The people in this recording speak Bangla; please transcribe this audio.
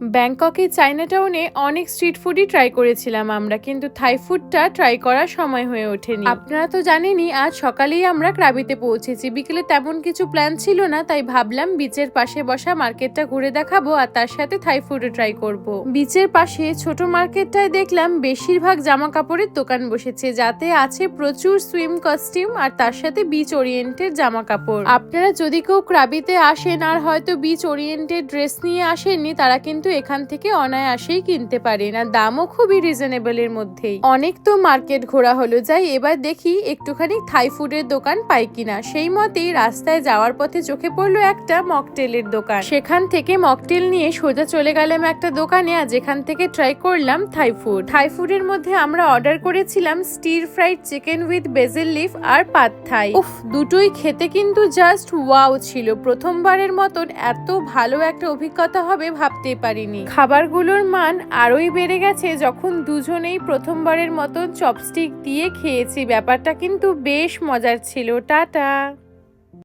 ব্যাংককে চাইনাটাউনে অনেক স্ট্রিট ফুডই ট্রাই করেছিলাম আমরা, কিন্তু থাই ফুডটা ট্রাই করার সময় হয়ে ওঠেনি। আপনারা তো জানেনই, আজ সকালেই আমরা ক্রাবিতে পৌঁছেছি। বিকেলে তেমন কিছু প্ল্যান ছিল না, তাই ভাবলাম বিচের পাশে বসা মার্কেটটা ঘুরে দেখাবো আর তার সাথে থাই ফুডও ট্রাই করব। বিচের পাশে ছোট মার্কেটটায় দেখলাম বেশিরভাগ জামা কাপড়ের দোকান বসেছে, যাতে আছে প্রচুর সুইম কস্টিউম আর তার সাথে বিচ ওরিয়েন্টেড জামা কাপড়। আপনারা যদি কেউ ক্রাবিতে আসেন আর হয়তো বিচ ওরিয়েন্টেড ড্রেস নিয়ে আসেননি, তারা কিন্তু এখান থেকে অনায়াসেই কিনতে পারেন, আর দামও খুবই রিজনেবলের মধ্যেই। অনেক তো মার্কেট ঘোরা হলো, যাই এবার দেখি একটুখানি থাই ফুডের দোকান পাই কিনা। সেই মতেই রাস্তায় যাওয়ার পথে চোখে পড়লো একটা মকটেলের দোকান। সেখান থেকে মকটেল নিয়ে সোজা চলে গেলাম একটা দোকানে, আর যেখান থেকে ট্রাই করলাম থাই ফুড। থাই ফুডের মধ্যে আমরা অর্ডার করেছিলাম stir fried chicken with basil leaf আর পাদ থাই। উফ, দুটোই খেতে কিন্তু জাস্ট ওয়াও ছিল। প্রথমবারের মতন এত ভালো একটা অভিজ্ঞতা হবে ভাবতেই পারিনি। খাবারগুলোর মান আরোই বেড়ে গেছে যখন দুজনেই প্রথমবারের মতন চপস্টিক দিয়ে খেয়েছি। ব্যাপারটা কিন্তু বেশ মজার ছিল। টাটা।